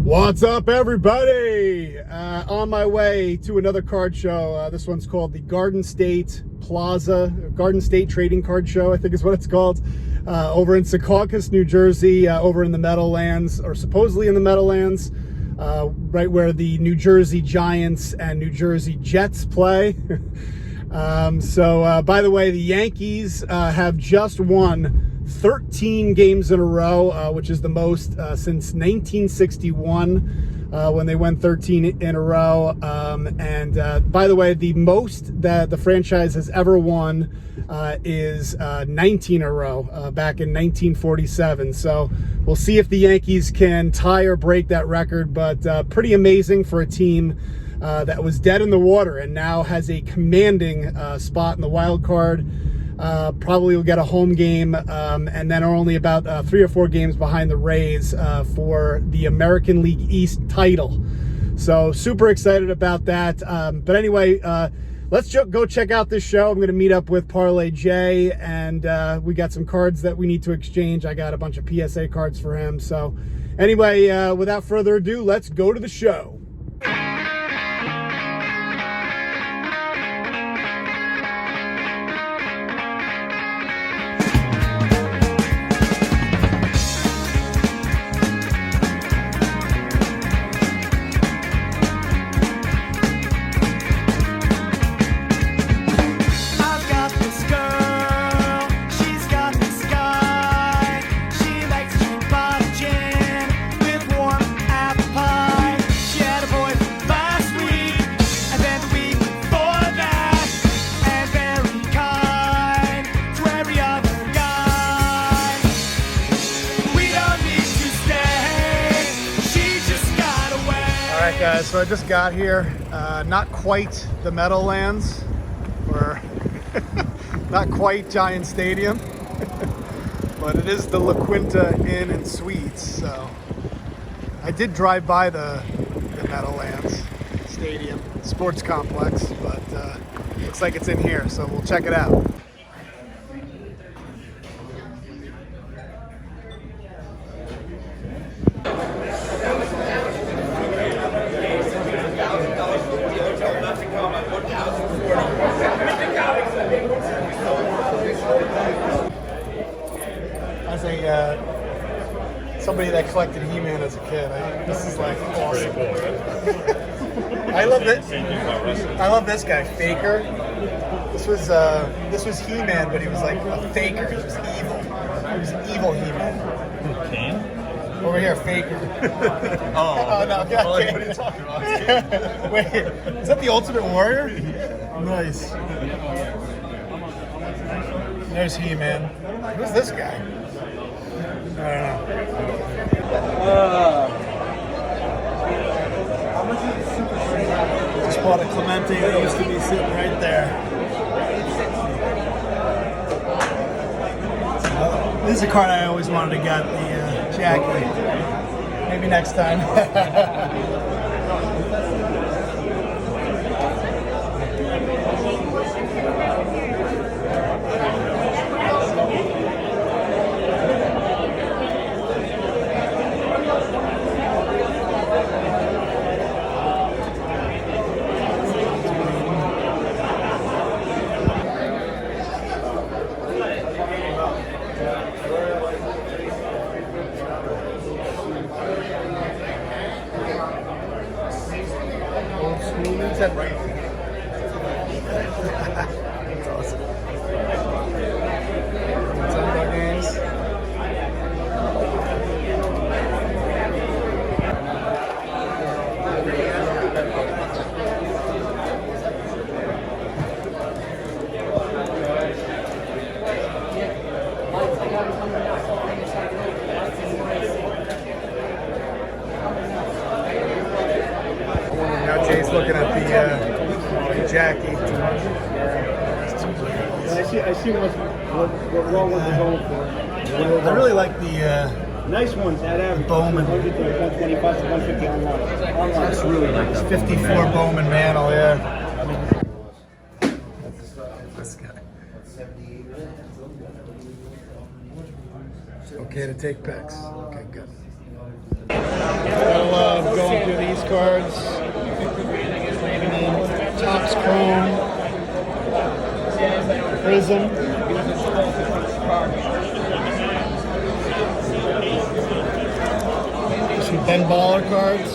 What's up, everybody? On my way to another card show. This one's called the Garden State Plaza, Garden State Trading Card Show, I think is what it's called, over in Secaucus, New Jersey, over in the Meadowlands, or supposedly in the Meadowlands, right where the New Jersey Giants and New Jersey Jets play. By the way, the Yankees have just won 13 games in a row, which is the most since 1961, when they won 13 in a row. By the way, the most that the franchise has ever won is 19 in a row, back in 1947. So we'll see if the Yankees can tie or break that record, but pretty amazing for a team that was dead in the water and now has a commanding spot in the wild card. Probably will get a home game, and then are only about 3 or 4 games behind the Rays for the American League East title. So super excited about that. But anyway, let's go check out this show. I'm going to meet up with Parlay Jay, and we got some cards that we need to exchange. I got a bunch of PSA cards for him. So anyway, without further ado, let's go to the show. Guys, so I just got here, not quite the Meadowlands, or not quite Giant Stadium, but it is the La Quinta Inn and Suites. So I did drive by the Meadowlands Stadium Sports Complex, but looks like it's in here, so we'll check it out. As somebody that collected He-Man as a kid, this is like awesome. I love it. I love this guy, Faker. This was He-Man, but he was like a faker. He was evil. He was an evil He-Man. Kane? Over here, Faker. Oh no, God, well, what are you talking about? Wait, is that the Ultimate Warrior? Nice. There's He-Man. Who's this guy? I don't know. Just bought a Clemente that used to be sitting right there. This is a card I always wanted to get, the Jackie. Maybe next time. Is that right? That's awesome. What's up, our games? Now Jay's looking at the Jackie. I see what Rowan was going for. I really like the nice ones at average. Bowman. 100 to 120 bucks, 150 online. That's really like that. 54 Bowman Mantle, yeah. This guy. Okay to take pics. Okay, good. Gotta love cards. And then Topps Chrome. Prism. Some Ben Baller cards.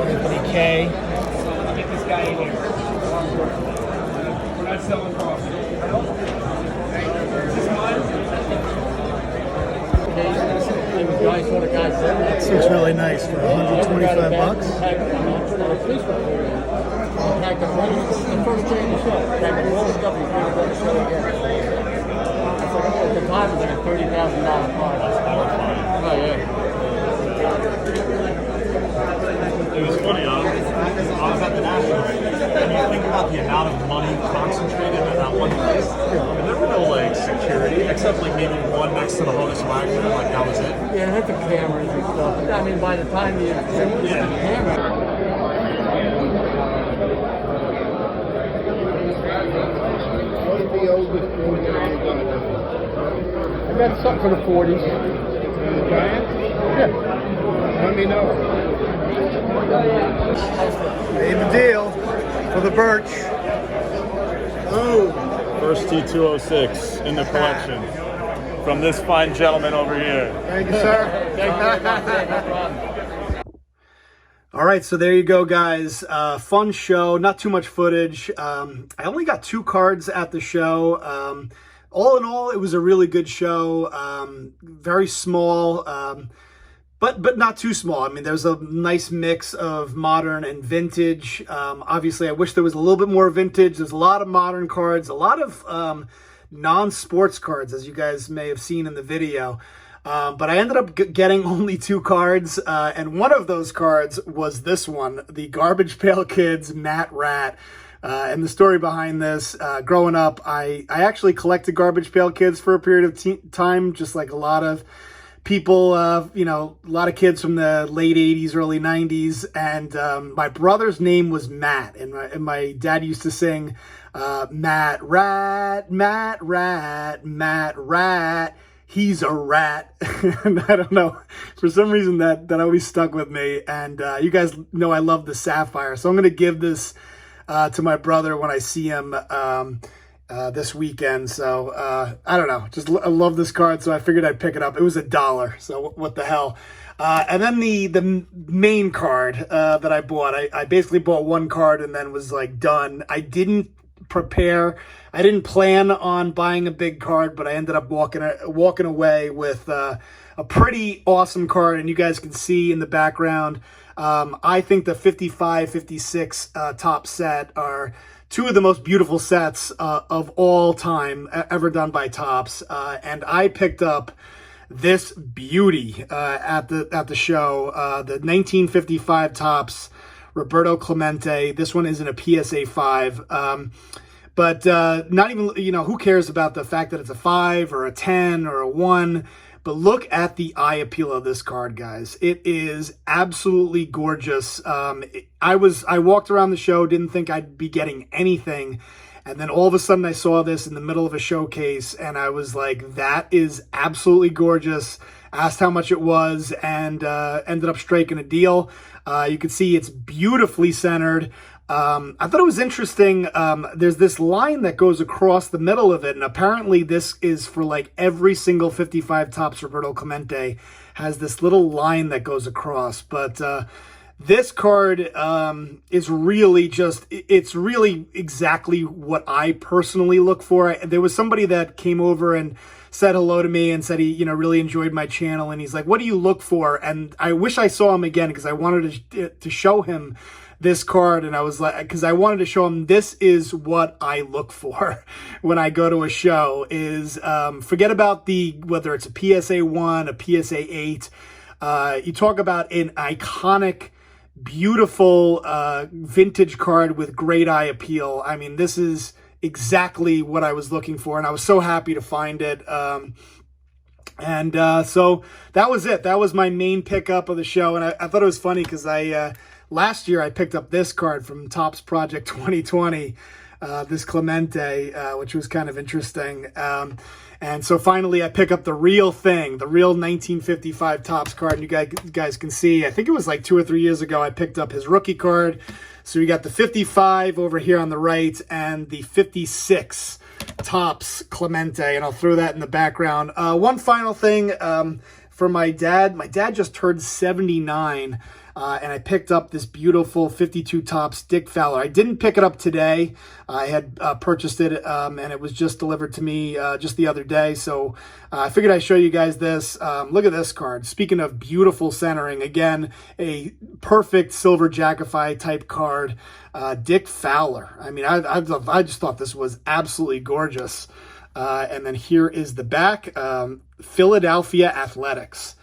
Anthony K. Get this guy in here. We're not selling coffee. This looks really nice for 125 bucks. At the time, it was like a $30,000 car. Oh, yeah. It was funny. I was at the National, and you think about the amount of money concentrated in that one place. And there were no like security, except like maybe one next to the Honus Wagner. Like that was it. Yeah, it had the cameras and stuff. I mean, by the time you get the camera. What is the oldest one that you got? I got something for the 40s. The Giants? Yeah. Let me know. Made the deal for the Birch. Oh, First T206 in the collection from this fine gentleman over here. thank you, sir. No problem. All right, so there you go, guys. Fun show, not too much footage. I only got 2 cards at the show. All in all, it was a really good show. Very small, but not too small. I mean, there's a nice mix of modern and vintage. Obviously, I wish there was a little bit more vintage. There's a lot of modern cards, a lot of non-sports cards, as you guys may have seen in the video. But I ended up getting only 2 cards, and one of those cards was this one, the Garbage Pail Kids Matt Rat. And the story behind this, growing up, I actually collected Garbage Pail Kids for a period of time, just like a lot of people, a lot of kids from the late 80s, early 90s. And my brother's name was Matt, and my dad used to sing, Matt Rat, Matt Rat, Matt Rat. He's a rat. And I don't know, for some reason that always stuck with me. And you guys know I love the Sapphire, so I'm going to give this to my brother when I see him this weekend. So I don't know, I love this card, so I figured I'd pick it up. It was $1, so what the hell. And then the main card that I bought, I basically bought 1 card and then was like done. I didn't plan on buying a big card, but I ended up walking away with a pretty awesome card. And you guys can see in the background, I think the 55-56 top set are 2 of the most beautiful sets of all time ever done by Topps. And I picked up this beauty at the show, the 1955 Topps Roberto Clemente. This one is in a PSA 5. But not even, who cares about the fact that it's a 5 or a 10 or a 1? But look at the eye appeal of this card, guys. It is absolutely gorgeous. I walked around the show, didn't think I'd be getting anything. And then all of a sudden I saw this in the middle of a showcase and I was like, that is absolutely gorgeous. Asked how much it was and ended up striking a deal. You can see it's beautifully centered. I thought it was interesting. There's this line that goes across the middle of it, and apparently this is for like every single 55 Topps Roberto Clemente has this little line that goes across. But this card is really it's really exactly what I personally look for. There was somebody that came over and said hello to me and said he, really enjoyed my channel. And he's like, what do you look for? And I wish I saw him again because I wanted to show him this card. And I was like, because I wanted to show him this is what I look for when I go to a show is forget about whether it's a PSA 1, a PSA 8. You talk about an iconic, beautiful vintage card with great eye appeal. I mean, this is exactly what I was looking for, and I was so happy to find it. So that was it. That was my main pickup of the show, and I thought it was funny because last year I picked up this card from Topps Project 2020. this Clemente, which was kind of interesting. And so finally I pick up the real thing, the real 1955 Topps card. And you guys can see, I think it was like 2 or 3 years ago, I picked up his rookie card. So you got the 55 over here on the right and the 56 Topps Clemente. And I'll throw that in the background. One final thing for my dad. My dad just turned 79. And I picked up this beautiful 52 Topps Dick Fowler. I didn't pick it up today. I had purchased it, and it was just delivered to me just the other day. So I figured I'd show you guys this. Look at this card. Speaking of beautiful centering, again, a perfect silver Jackified type card. Dick Fowler. I mean, I just thought this was absolutely gorgeous. And then here is the back. Philadelphia Athletics.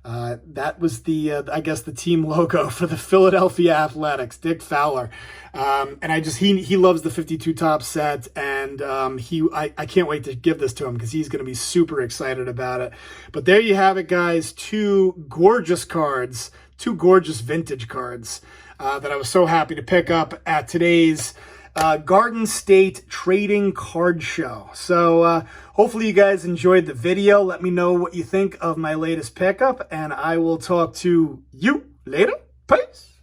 That was the, I guess, the team logo for the Philadelphia Athletics, Dick Fowler. And he loves the 52 Topps set, and I can't wait to give this to him because he's going to be super excited about it. But there you have it, guys. 2 gorgeous cards, 2 gorgeous vintage cards that I was so happy to pick up at today's Garden State Trading Card Show. So hopefully you guys enjoyed the video. Let me know what you think of my latest pickup, and I will talk to you later. Peace.